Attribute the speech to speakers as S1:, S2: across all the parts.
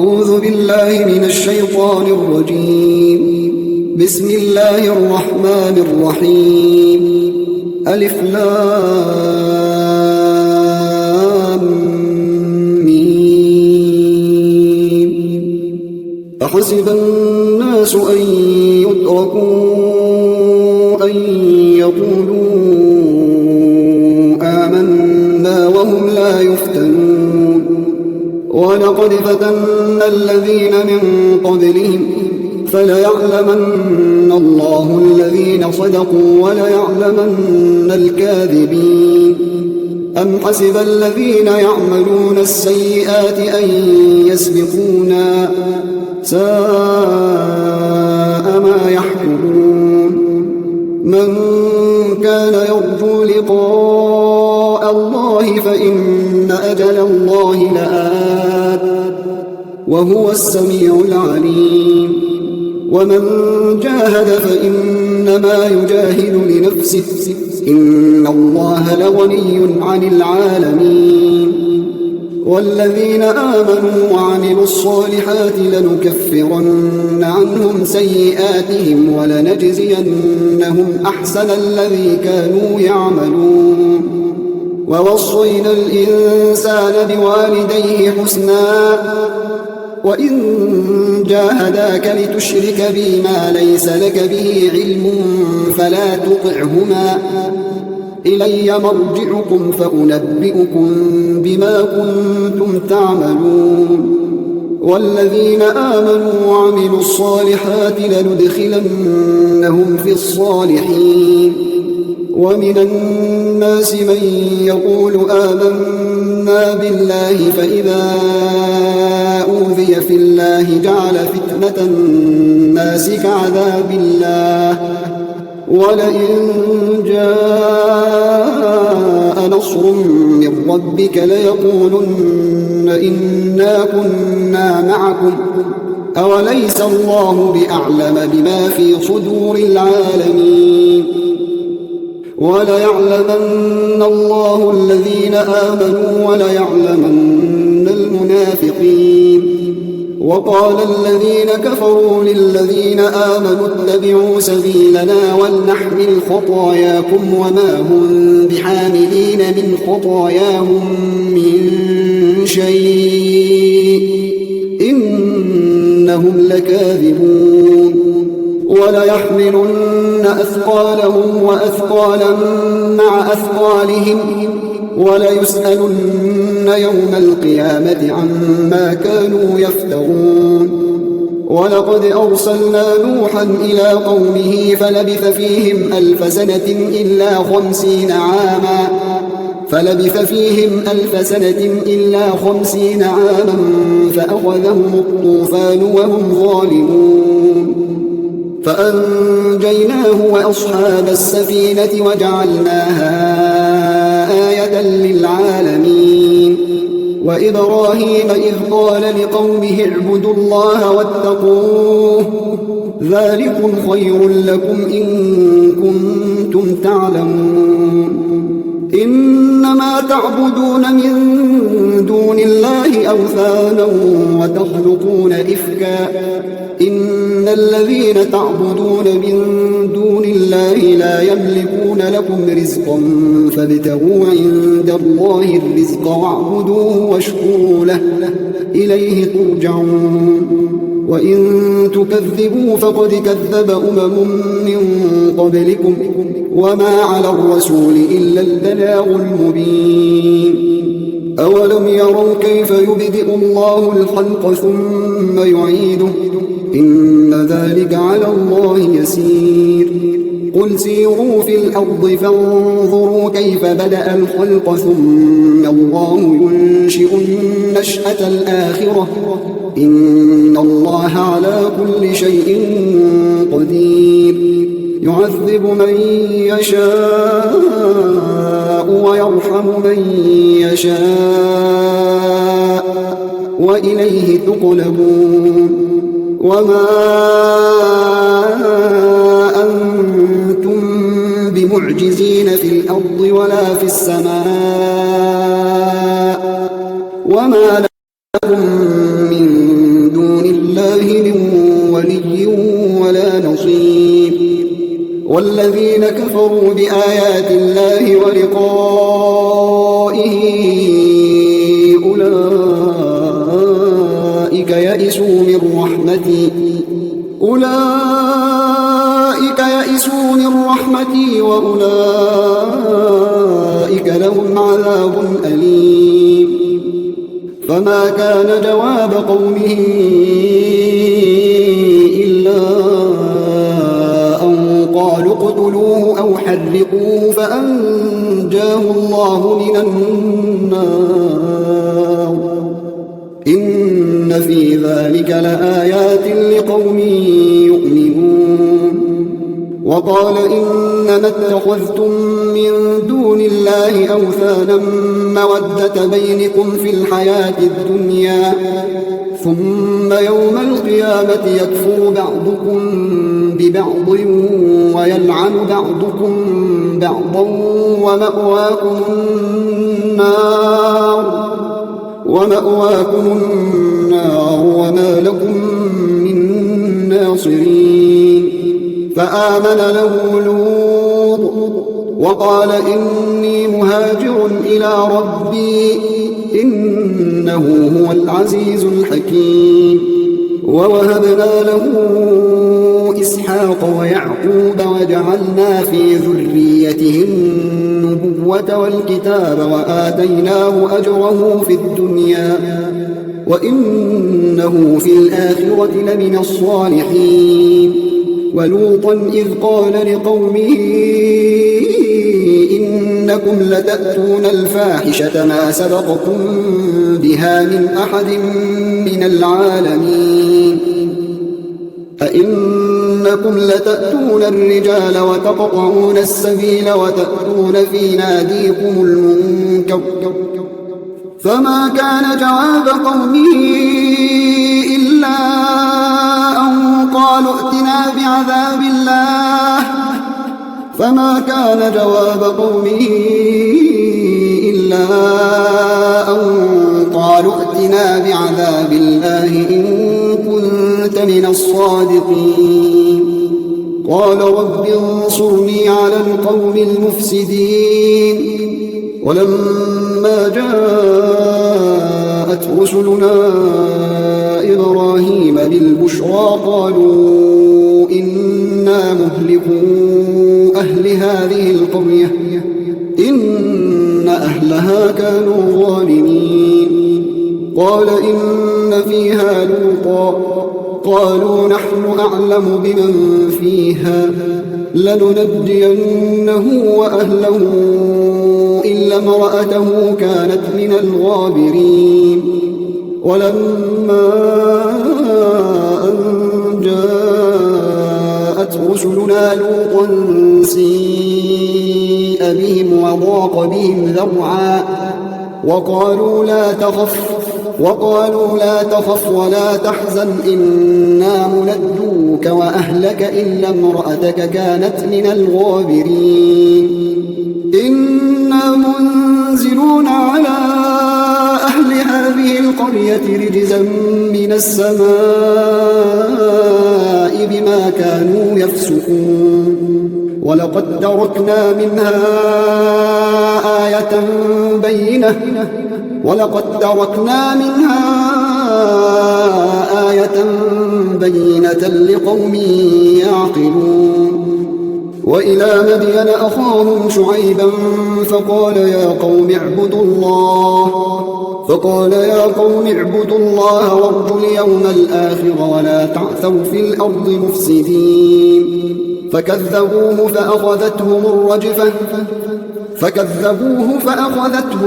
S1: أعوذ بالله من الشيطان الرجيم. بسم الله الرحمن الرحيم. ألف لام ميم. أحسب الناس أن يتركوا أن يقولوا آمنا وهم لا يفتنون. ولقد فتنا الذين من قبلهم فليعلمن الله الذين صدقوا وليعلمن الكاذبين. أم حسب الذين يعملون السيئات أن يسبقونا ساء ما يحكمون. من كان يرجو لقاء الله فإن أجل الله لآت وهو السميع العليم. ومن جاهد فإنما يجاهد لنفسه إن الله لغني عن العالمين. والذين آمنوا وعملوا الصالحات لنكفرن عنهم سيئاتهم ولنجزينهم أحسن الذي كانوا يعملون. ووصينا الإنسان بوالديه حسنا وإن جاهداك لتشرك بي ما ليس لك به علم فلا تطعهما إلي مرجعكم فأنبئكم بما كنتم تعملون. والذين آمنوا وعملوا الصالحات لندخلنهم في الصالحين. ومن الناس من يقول آمنا بالله فإذا أوذي في الله جعل فتنة الناس كعذاب الله ولئن جاء نصر من ربك ليقولن إنا كنا معكم أوليس الله بأعلم بما في صدور العالمين. وليعلمن الله الذين آمنوا وليعلمن المنافقين. وقال الذين كفروا للذين آمنوا اتبعوا سبيلنا ولنحمل خطاياكم وما هم بحاملين من خطاياهم من شيء إنهم لكاذبون. وليحملن أثقالهم وأثقالا مع أثقالهم وليسألن يوم القيامة عما كانوا يفترون. ولقد أرسلنا نوحا إلى قومه فلبث فيهم ألف سنة إلا 50 عاما فأخذهم الطوفان وهم ظالمون. فأنجيناه وأصحاب السفينة وجعلناها آية للعالمين. وإبراهيم إذ قال لقومه اعبدوا الله واتقوه ذلكم خير لكم إن كنتم تعلمون. إنما تعبدون من دون الله أوثانا وتخلقون إفكا إن الذين تعبدون من دون الله لا يملكون لكم رزقا فابتغوا عند الله الرزق واعبدوه واشكروا له إليه ترجعون. وإن تكذبوا فقد كذب من قبلكم وما على الرسول إلا البلاغ المبين. أولم يروا كيف يبدئ الله الخلق ثم يعيده إن ذلك على الله يسير. قل سيروا في الأرض فانظروا كيف بدأ الخلق ثم الله ينشئ النشأة الآخرة إن الله على كل شيء قدير. يعذب من يشاء ويرحم من يشاء وإليه تقلبون. وما أنتم بمعجزين في الأرض ولا في السماء وما لكم من والذين كفروا بآيات الله ولقائه أولئك يئسوا من رحمتي وأولئك لهم عذاب أليم. فما كان جواب قومه إلا أن قالوا اقتلوه أو حرقوه فأنجاه الله من النار. إن في ذلك لآيات لقوم يؤمنون. وقال إنما اتخذتم من دون الله أوثانا مودة بينكم في الحياة الدنيا ثم يوم القيامة يكفر بعضكم ببعض ويلعن بعضكم بعضا ومأواكم النار وما لكم من ناصرين. فآمن له لوط وقال إني مهاجر إلى ربي إنه هو العزيز الحكيم. ووهبنا له إسحاق ويعقوب وجعلنا في ذريته النبوة والكتاب وآتيناه أجره في الدنيا وإنه في الآخرة لمن الصالحين. ولوطا إذ قال لقومه إنكم لتأتون الفاحشة ما سبقكم بها من أحد من العالمين أئنكم لتأتون الرجال وتقطعون السبيل وتأتون في ناديكم المنكر. فما كان جواب قومه إلا أن قالوا ائتنا بعذاب الله. فما كان جواب قومه إلا أن قالوا ائتنا بعذاب الله إن كنت من الصادقين. قال رب انصرني على القوم المفسدين. ولما جاءت رسلنا إبراهيم بالبشرى قالوا إنا مهلكو أهل هذه القرية إن أهلها كانوا ظالمين. قال إن فيها لوطا قالوا نحن أعلم بمن فيها لننجينه وأهله إلا امرأته كانت من الغابرين. ولما أن جاءت رسلنا لوطا سيء بهم وضاق بهم ذرعا وقالوا لا تخف ولا تحزن إنا منجوك وأهلك إلا امرأتك كانت من الغابرين. إنا منزلون على أهل هذه القرية رجزا من السماء بما كانوا يفسقون. ولقد تركنا منها آية بينة لقوم يعقلون. وإلى مدين أخاهم شعيبا فقال يا قوم اعبدوا الله وارجوا اليوم الآخر ولا تعثوا في الأرض مفسدين. فكذبوه فأخذتهم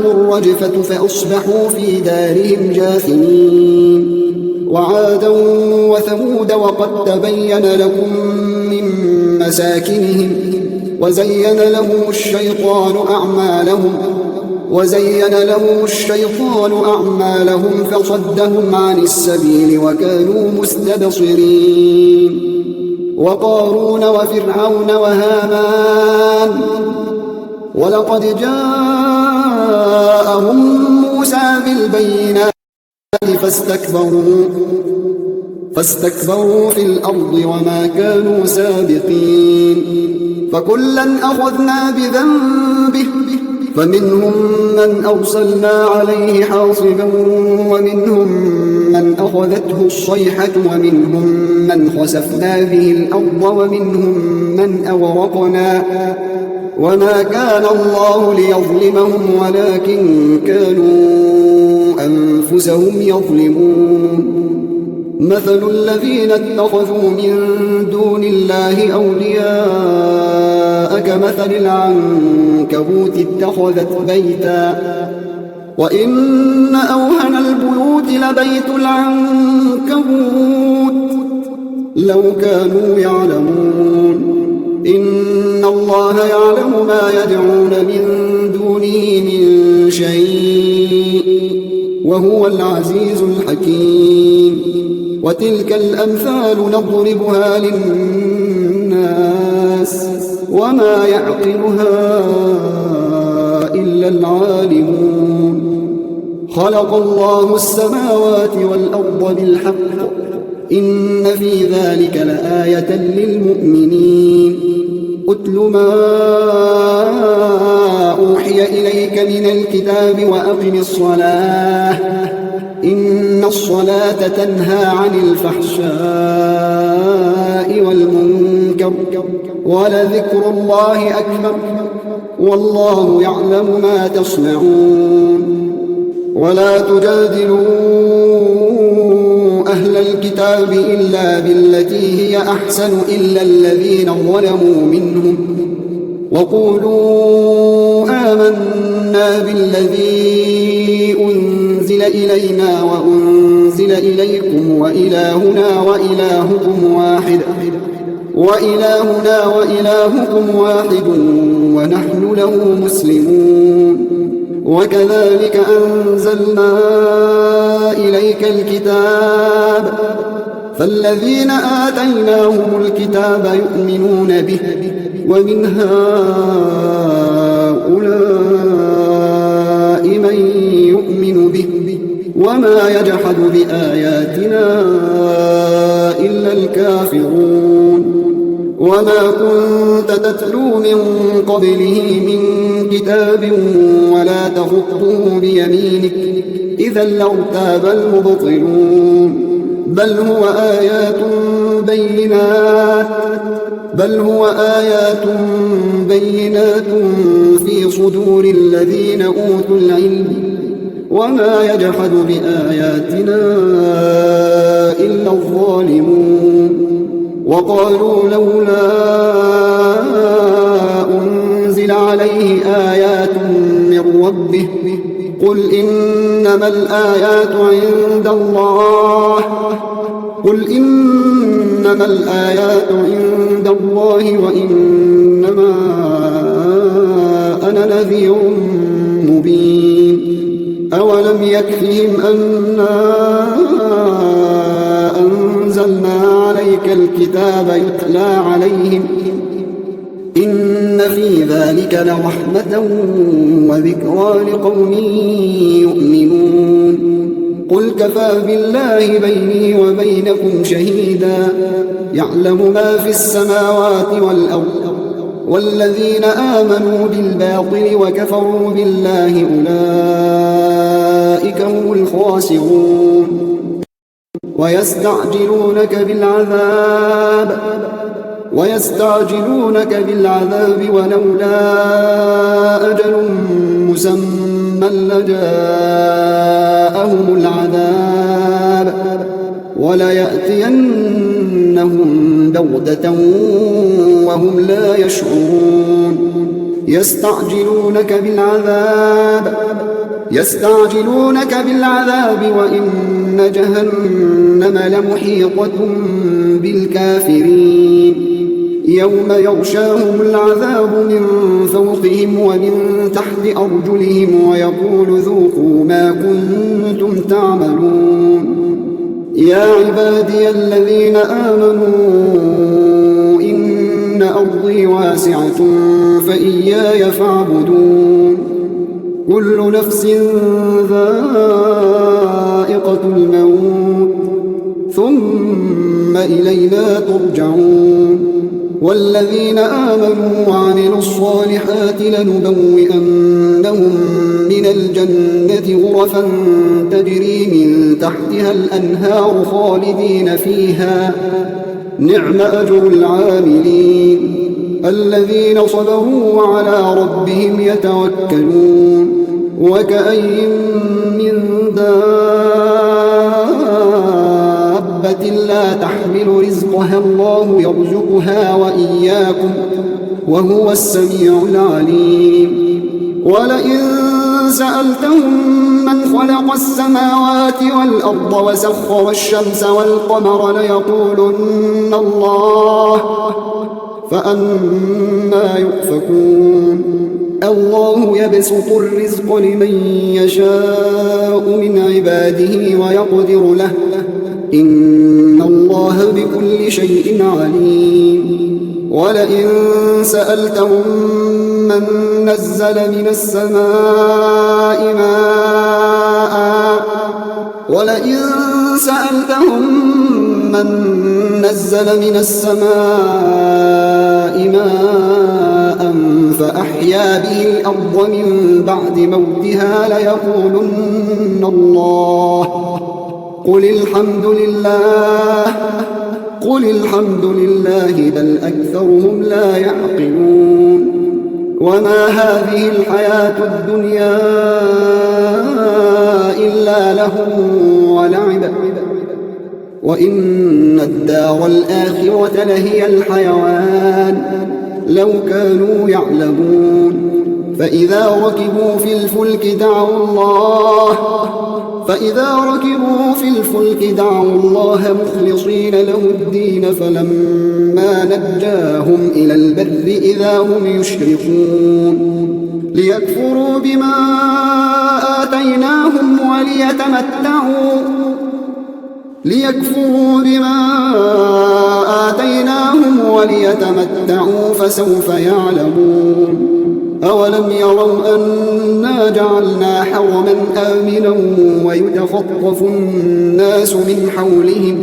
S1: الرجفة فأصبحوا في دارهم جاثمين. وعادا وثمود وقد تبين لكم من مساكنهم وزين لهم الشيطان أعمالهم فصدهم عن السبيل وكانوا مستبصرين. وقارون وفرعون وهامان ولقد جاءهم موسى بالبينات فاستكبروا في الأرض وما كانوا سابقين فكلا أخذنا بذنبه فمنهم من أرسلنا عليه حاصبا ومنهم من أخذته الصيحة ومنهم من خسفنا به الأرض ومنهم من أغرقنا وما كان الله ليظلمهم ولكن كانوا أنفسهم يظلمون مثل الذين اتخذوا من دون الله أولياء كمثل العنكبوت اتخذت بيتا وإن أوهن البيوت لبيت العنكبوت لو كانوا يعلمون إن الله يعلم ما يدعون من دونه من شيء وهو العزيز الحكيم وتلك الأمثال نضربها للناس وما يعقلها إلا العالمون خلق الله السماوات والأرض بالحق إن في ذلك لآية للمؤمنين أتل ما أوحي إليك من الكتاب وأقم الصلاة إن الصلاة تنهى عن الفحشاء والمنكر ولذكر الله أكبر والله يعلم ما تصنعون ولا تجادلوا أهل الكتاب إلا بالتي هي أحسن إلا الذين ظلموا منهم وقولوا آمنا بالذي أنزل إلينا وأنزل إليكم وإلهنا وإلهكم واحد ونحن له مسلمون وكذلك أنزلنا إليك الكتاب فالذين آتيناهم الكتاب يؤمنون به ومن هؤلاء من يؤمن به وما يجحد بآياتنا إلا الكافرون وما كنت تتلو من قبله من كتاب ولا تخطه بيمينك إذا لارتاب المبطلون بل هو آيات بينات في صدور الذين أوتوا العلم وما يجحد بآياتنا إلا الظالمون وقالوا لولا أنزل عليه آيات من ربه قل إنما الآيات عند الله وإنما أنا نذير مبين أولم يكفهم أنا أنزلنا عليك الكتاب يتلى عليهم إن في ذلك لرحمة وذكرى لقوم يؤمنون قل كفى بالله بيني وبينكم شهيدا يعلم ما في السماوات والأرض والذين آمنوا بالباطل وكفروا بالله أولئك هم الخاسرون ويستعجلونك بالعذاب ولولا أجل مسمى لجاءهم العذاب وليأتينهم بغتة وهم لا يشعرون يستعجلونك بالعذاب وإن جهنم لمحيطة بالكافرين يوم يغشاهم العذاب من فوقهم ومن تحت أرجلهم ويقول ذوقوا ما كنتم تعملون يا عبادي الذين آمنوا إن أرضي واسعة فإياي فاعبدون كل نفس ذائقة الموت ثم إلينا ترجعون والذين آمنوا وعملوا الصالحات لنبوئنهم من الجنة غرفا تجري من تحتها الأنهار خالدين فيها نعم أجر العاملين الذين صبروا وعلى ربهم يتوكلون وكأين من دابة لا تحمل رزقها الله يرزقها وإياكم وهو السميع العليم ولئن سألتهم من خلق السماوات والأرض وسخر الشمس والقمر ليقولن الله فأنى يؤفكون الله يبسط الرزق لمن يشاء من عباده ويقدر له إن الله بكل شيء عليم ولئن سألتهم من نزل من السماء ماء فأحيا به الأرض من بعد موتها ليقولن الله قل الحمد لله بل أكثرهم لا يعقلون وما هذه الحياة الدنيا إلا لهو ولعب وإن الدار الآخرة لهي الحيوان لو كانوا يعلمون فإذا ركبوا في الفلك دعوا الله مخلصين له الدين فلما نجاهم إلى البر إذا هم يشركون ليكفروا بما آتيناهم وليتمتعوا فسوف يعلمون أولم يروا أنا جعلنا حرما آمنا ويتخطف الناس من حولهم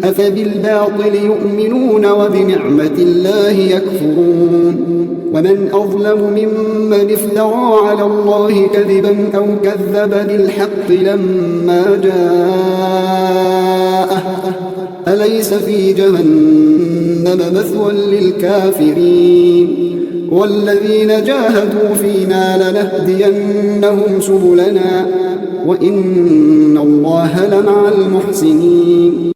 S1: أفبالباطل يؤمنون وبنعمة الله يكفرون ومن أظلم ممن افترى على الله كذبا أو كذب بالحق لما جاءه أليس في جهنم مثوى للكافرين والذين جاهدوا فينا لنهدينهم سبلنا وإن الله لمع المحسنين